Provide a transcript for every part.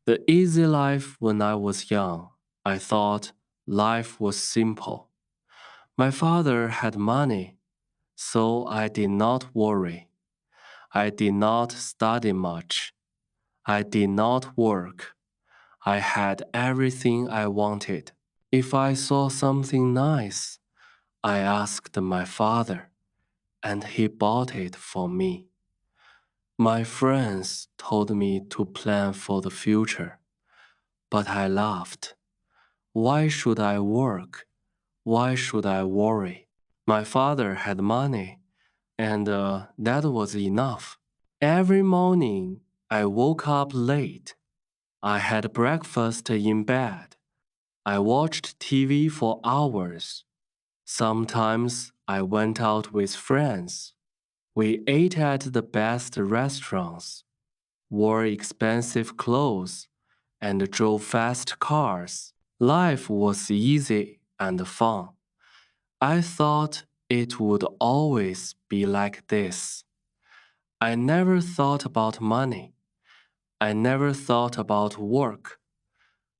The easy life when I was young, I thought life was simple. My father had money, so I did not worry. I did not study much. I did not work. I had everything I wanted. If I saw something nice, I asked my father, and he bought it for me. My friends told me to plan for the future, but I laughed. Why should I work? Why should I worry? My father had money, and that was enough. Every morning, I woke up late. I had breakfast in bed. I watched TV for hours. Sometimes I went out with friends. We ate at the best restaurants, wore expensive clothes, and drove fast cars. Life was easy and fun. I thought it would always be like this. I never thought about money. I never thought about work.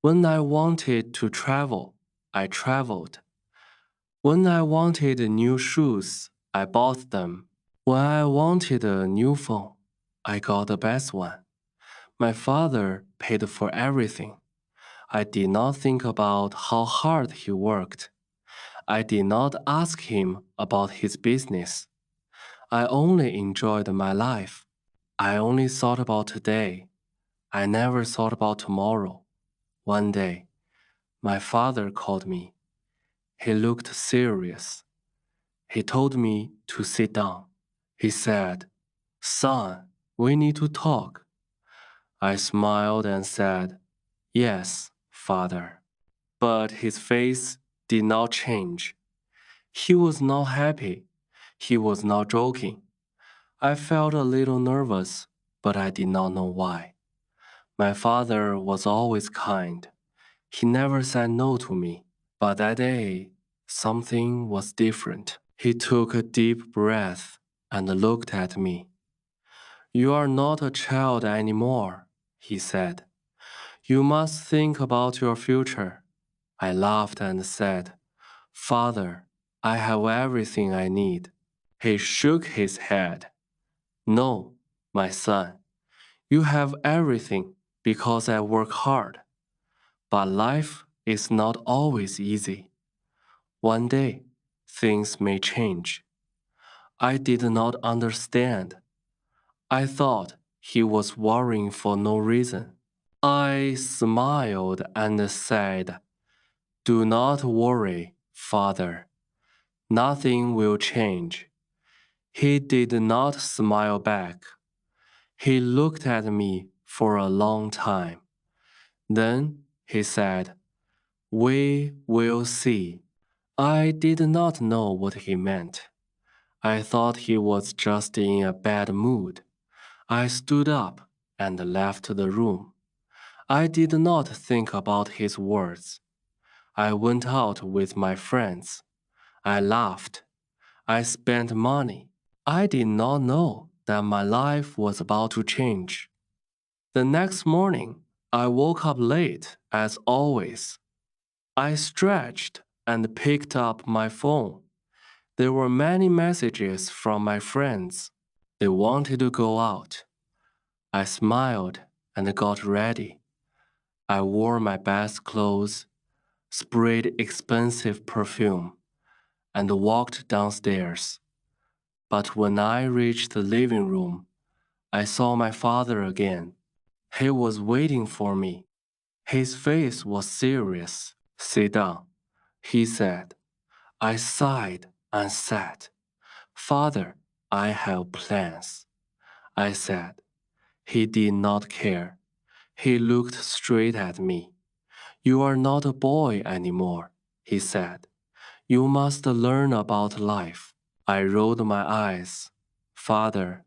When I wanted to travel, I traveled. When I wanted new shoes, I bought them. When I wanted a new phone, I got the best one. My father paid for everything. I did not think about how hard he worked. I did not ask him about his business. I only enjoyed my life. I only thought about today. I never thought about tomorrow. One day, my father called me. He looked serious. He told me to sit down. He said, "Son, we need to talk." I smiled and said, "Yes, father." But his face did not change. He was not happy. He was not joking. I felt a little nervous, but I did not know why. My father was always kind. He never said no to me. But that day, something was different. He took a deep breath and looked at me. "You are not a child anymore," he said. "You must think about your future." I laughed and said, "Father, I have everything I need." He shook his head. "No, my son, you have everything because I work hard. But life is not always easy. One day, things may change." I did not understand. I thought he was worrying for no reason. I smiled and said, "Do not worry, father. Nothing will change." He did not smile back. He looked at me for a long time. Then he said, "We will see." I did not know what he meant. I thought he was just in a bad mood. I stood up and left the room. I did not think about his words. I went out with my friends. I laughed. I spent money. I did not know that my life was about to change. The next morning, I woke up late, as always. I stretched and picked up my phone. There were many messages from my friends. They wanted to go out. I smiled and got ready. I wore my best clothes, sprayed expensive perfume, and walked downstairs. But when I reached the living room, I saw my father again. He was waiting for me. His face was serious. "Sit down," he said. I sighed and sat. "Father, I have plans," I said. He did not care. He looked straight at me. "You are not a boy anymore," he said. "You must learn about life." I rolled my eyes. "Father,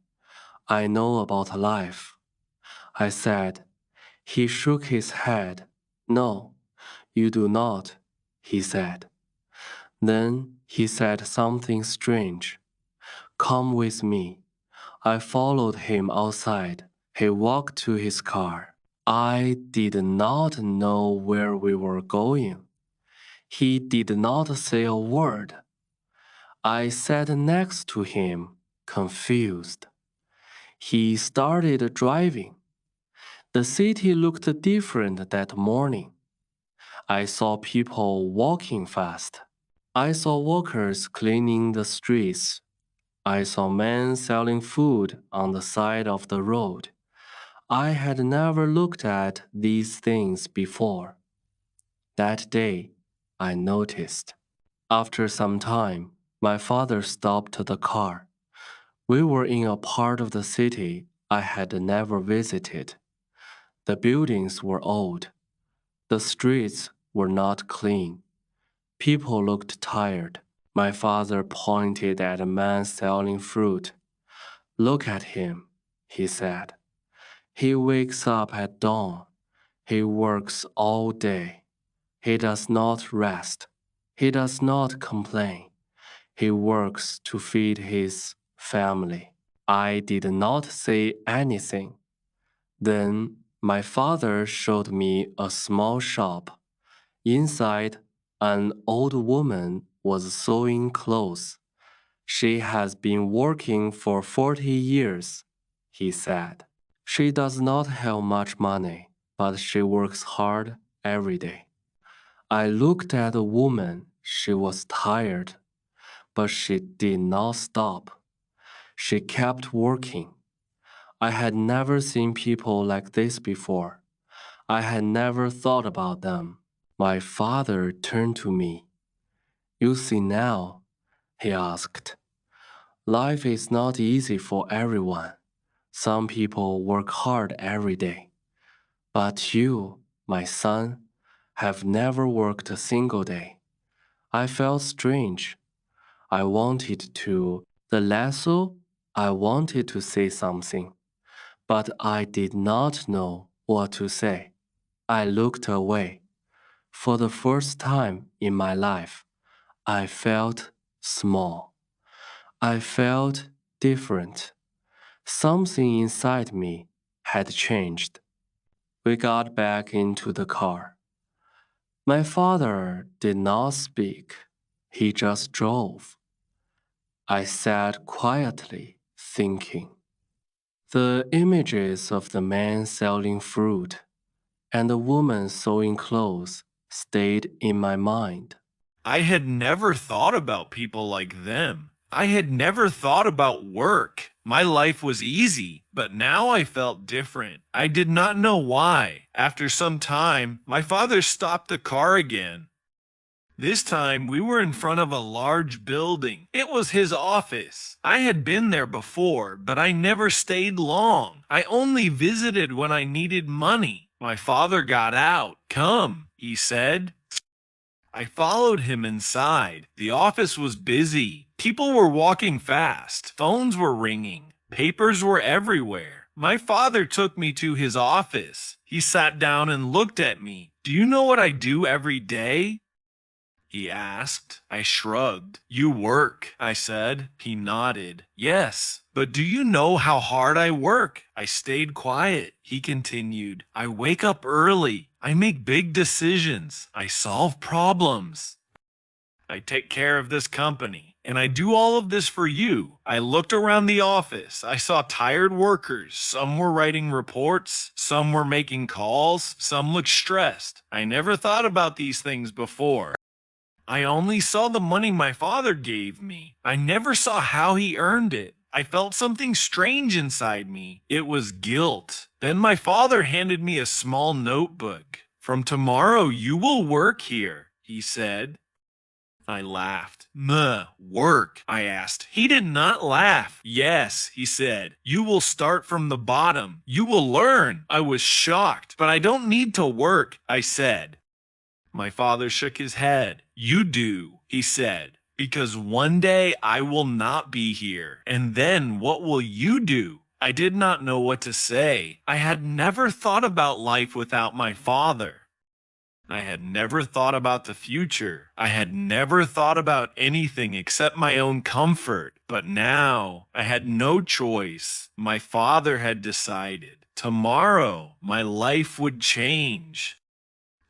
I know about life," I said. He shook his head. "No, you do not," he said. Then he said something strange. "Come with me." I followed him outside. He walked to his car. I did not know where we were going. He did not say a word. I sat next to him, confused. He started driving. The city looked different that morning. I saw people walking fast. I saw workers cleaning the streets. I saw men selling food on the side of the road. I had never looked at these things before. That day, I noticed. After some time, my father stopped the car. We were in a part of the city I had never visited. The buildings were old. The streets were not clean. People looked tired. My father pointed at a man selling fruit. Look at him, he said. He wakes up at dawn. He works all day. He does not rest. He does not complain. He works to feed his family. I did not say anything. Then my father showed me a small shop. Inside, an old woman was sewing clothes. She has been working for 40 years, he said. She does not have much money, but she works hard every day. I looked at the woman. She was tired, but she did not stop. She kept working. I had never seen people like this before. I had never thought about them. My father turned to me. You see now, he asked. Life is not easy for everyone. Some people work hard every day. But you, my son, have never worked a single day. I felt strange. I wanted to. The lasso, I wanted to say something, but I did not know what to say. I looked away. For the first time in my life, I felt small. I felt different. Something inside me had changed. We got back into the car. My father did not speak. He just drove. I sat quietly, thinking. The images of the man selling fruit and the woman sewing clothes stayed in my mind. I had never thought about people like them. I had never thought about work. My life was easy, but now I felt different. I did not know why. After some time, my father stopped the car again. This time, we were in front of a large building. It was his office. I had been there before, but I never stayed long. I only visited when I needed money. My father got out. Come, he said. I followed him inside. The office was busy. People were walking fast. Phones were ringing. Papers were everywhere. My father took me to his office. He sat down and looked at me. Do you know what I do every day? He asked. I shrugged. You work, I said. He nodded. Yes, but do you know how hard I work? I stayed quiet. He continued. I wake up early. I make big decisions. I solve problems. I take care of this company. And I do all of this for you. I looked around the office. I saw tired workers. Some were writing reports. Some were making calls. Some looked stressed. I never thought about these things before. I only saw the money my father gave me. I never saw how he earned it. I felt something strange inside me. It was guilt. Then my father handed me a small notebook. From tomorrow you will work here, he said. I laughed. Work? I asked. He did not laugh. Yes, he said. You will start from the bottom. You will learn. I was shocked. But I don't need to work, I said. My father shook his head. You do, he said, because one day I will not be here. And then what will you do? I did not know what to say. I had never thought about life without my father. I had never thought about the future. I had never thought about anything except my own comfort. But now I had no choice. My father had decided. Tomorrow, my life would change.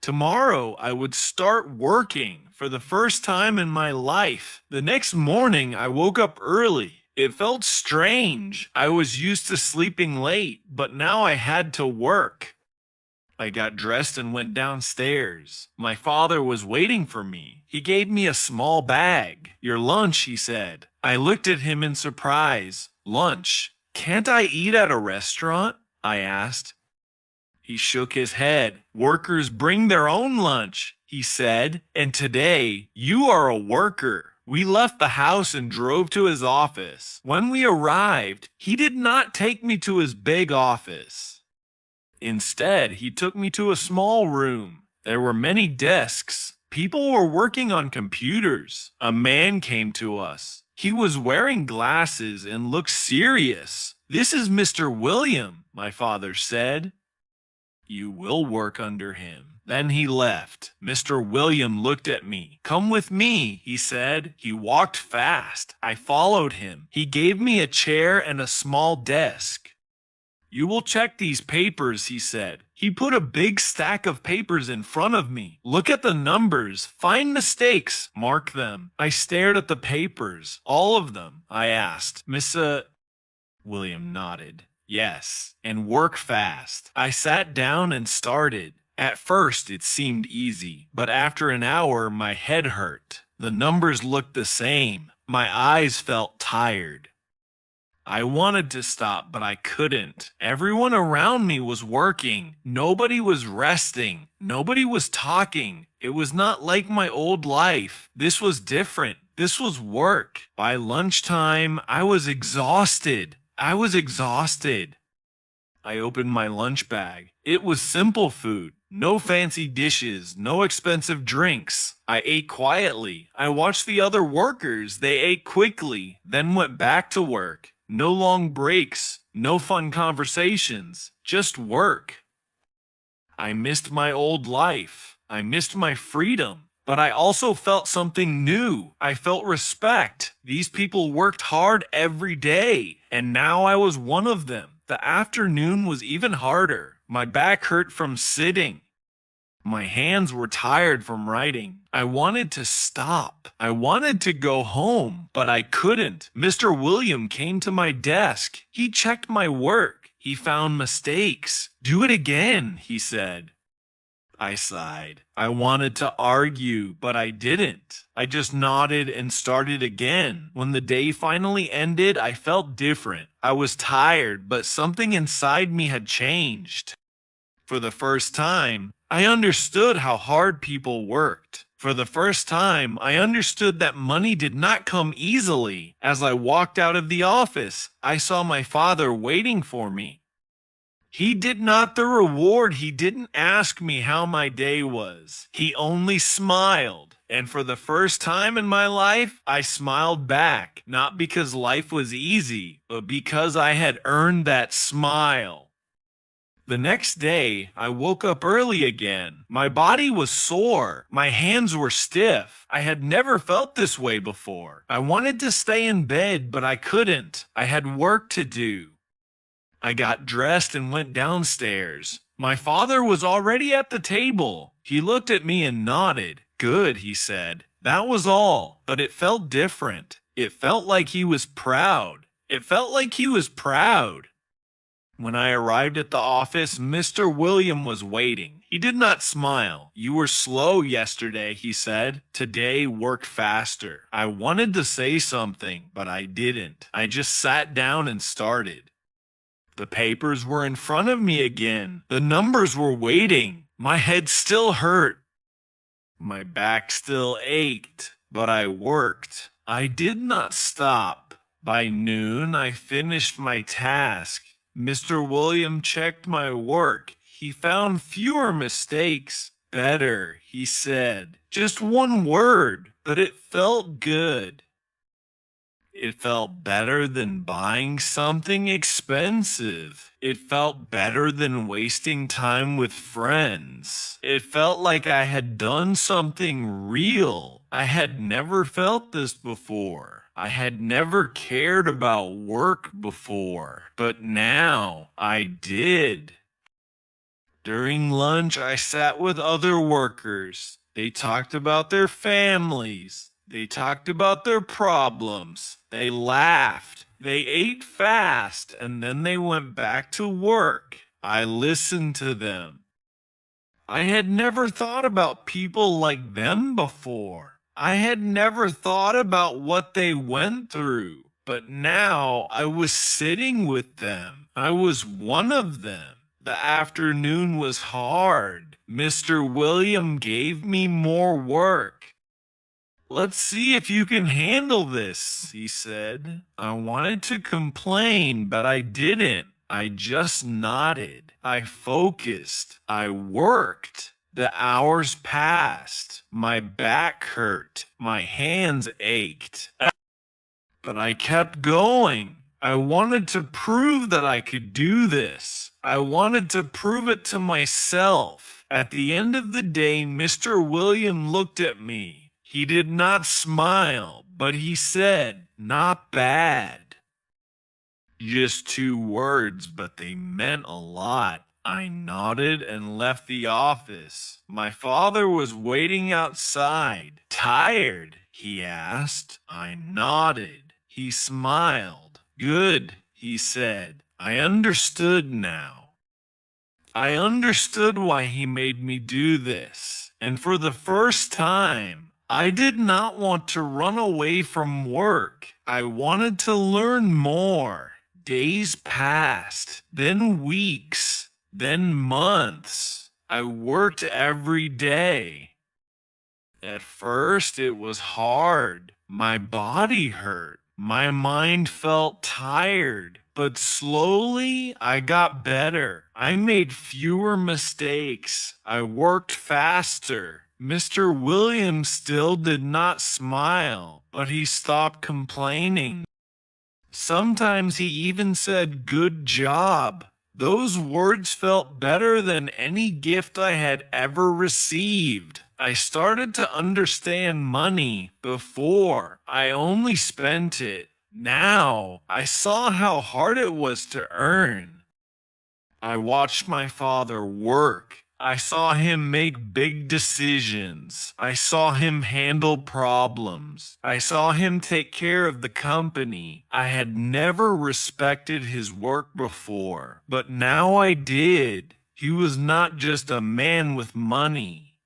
Tomorrow, I would start working for the first time in my life. The next morning, I woke up early. It felt strange. I was used to sleeping late, but now I had to work. I got dressed and went downstairs. My father was waiting for me. He gave me a small bag. "Your lunch," he said. I looked at him in surprise. "Lunch? Can't I eat at a restaurant?" I asked. He shook his head. "Workers bring their own lunch," he said, "and today you are a worker." We left the house and drove to his office. When we arrived, he did not take me to his big office. Instead, he took me to a small room. There were many desks. People were working on computers. A man came to us. He was wearing glasses and looked serious. "This is Mr. William," my father said. "You will work under him." Then he left. Mr. William looked at me. "Come with me," he said. He walked fast. I followed him. He gave me a chair and a small desk. "You will check these papers," he said. He put a big stack of papers in front of me. "Look at the numbers. Find mistakes. Mark them." I stared at the papers. "All of them?" I asked. "Mr. William nodded. "Yes, and work fast." I sat down and started. At first, it seemed easy, but after an hour, my head hurt. The numbers looked the same. My eyes felt tired. I wanted to stop, but I couldn't. Everyone around me was working. Nobody was resting. Nobody was talking. It was not like my old life. This was different. This was work. By lunchtime, I was exhausted. I opened my lunch bag. It was simple food. No fancy dishes, no expensive drinks. I ate quietly. I watched the other workers. They ate quickly, then went back to work. No long breaks, no fun conversations, just work. I missed my old life. I missed my freedom. But I also felt something new. I felt respect. These people worked hard every day, and now I was one of them. The afternoon was even harder. My back hurt from sitting. My hands were tired from writing. I wanted to stop. I wanted to go home, but I couldn't. Mr. William came to my desk. He checked my work. He found mistakes. "Do it again," he said. I sighed. I wanted to argue, but I didn't. I just nodded and started again. When the day finally ended, I felt different. I was tired, but something inside me had changed. For the first time, I understood how hard people worked. For the first time, I understood that money did not come easily. As I walked out of the office, I saw my father waiting for me. He did not the reward. He didn't ask me how my day was. He only smiled. And for the first time in my life, I smiled back. Not because life was easy, but because I had earned that smile. The next day, I woke up early again. My body was sore. My hands were stiff. I had never felt this way before. I wanted to stay in bed, but I couldn't. I had work to do. I got dressed and went downstairs. My father was already at the table. He looked at me and nodded. "Good," he said. That was all, but it felt different. It felt like he was proud. When I arrived at the office, Mr. William was waiting. He did not smile. "You were slow yesterday," he said. "Today, work faster." I wanted to say something, but I didn't. I just sat down and started. The papers were in front of me again. The numbers were waiting. My head still hurt. My back still ached, but I worked. I did not stop. By noon, I finished my task. Mr. William checked my work. He found fewer mistakes. "Better," he said. Just one word, but it felt good. It felt better than buying something expensive. It felt better than wasting time with friends. It felt like I had done something real. I had never felt this before. I had never cared about work before, but now I did. During lunch, I sat with other workers. They talked about their families. They talked about their problems. They laughed. They ate fast, and then they went back to work. I listened to them. I had never thought about people like them before. I had never thought about what they went through. But now I was sitting with them. I was one of them. The afternoon was hard. Mr. William gave me more work. "Let's see if you can handle this," he said. I wanted to complain, but I didn't. I just nodded. I focused. I worked. The hours passed. My back hurt. My hands ached. But I kept going. I wanted to prove that I could do this. I wanted to prove it to myself. At the end of the day, Mr. William looked at me. He did not smile, but he said, "Not bad." Just 2 words, but they meant a lot. I nodded and left the office. My father was waiting outside. "Tired?" he asked. I nodded. He smiled. "Good," he said. I understood now. I understood why he made me do this. And for the first time, I did not want to run away from work. I wanted to learn more. Days passed, then weeks, then months. I worked every day. At first, it was hard. My body hurt. My mind felt tired. But slowly, I got better. I made fewer mistakes. I worked faster. Mr. Williams still did not smile, but he stopped complaining. Sometimes he even said, "Good job." Those words felt better than any gift I had ever received. I started to understand money. Before, I only spent it. Now, I saw how hard it was to earn. I watched my father work. I saw him make big decisions. I saw him handle problems. I saw him take care of the company. I had never respected his work before, but now I did. He was not just a man with money.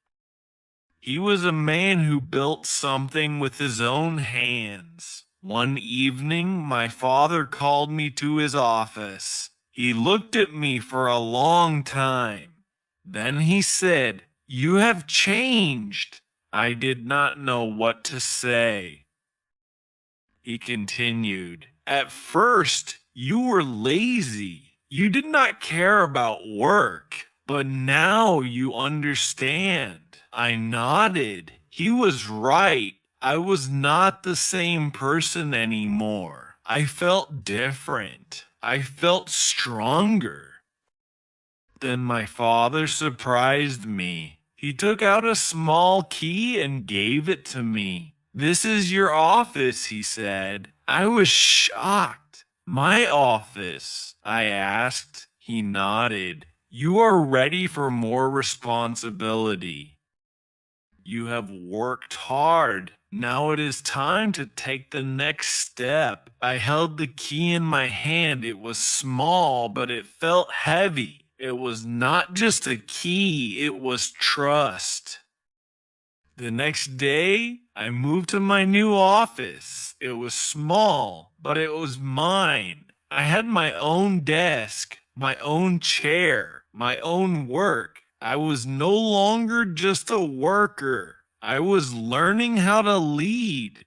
He was a man who built something with his own hands. One evening, my father called me to his office. He looked at me for a long time. Then he said, "You have changed." I did not know what to say. He continued, "At first, you were lazy. You did not care about work, but now you understand." I nodded. He was right. I was not the same person anymore. I felt different. I felt stronger. Then my father surprised me. He took out a small key and gave it to me. "This is your office," he said. I was shocked. "My office?" I asked. He nodded. "You are ready for more responsibility. You have worked hard. Now it is time to take the next step." I held the key in my hand. It was small, but it felt heavy. It was not just a key, it was trust. The next day, I moved to my new office. It was small, but it was mine. I had my own desk, my own chair, my own work. I was no longer just a worker. I was learning how to lead.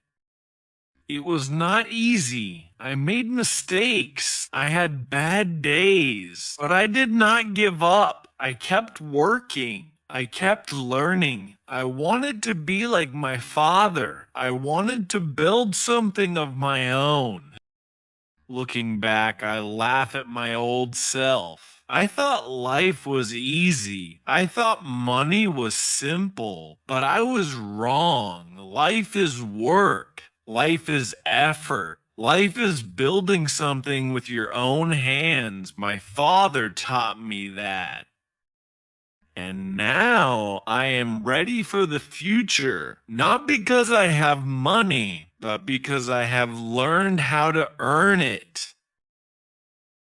It was not easy. I made mistakes. I had bad days, but I did not give up. I kept working. I kept learning. I wanted to be like my father. I wanted to build something of my own. Looking back, I laugh at my old self. I thought life was easy. I thought money was simple, but I was wrong. Life is work. Life is effort. Life is building something with your own hands. My father taught me that. And now I am ready for the future, not because I have money, but because I have learned how to earn it.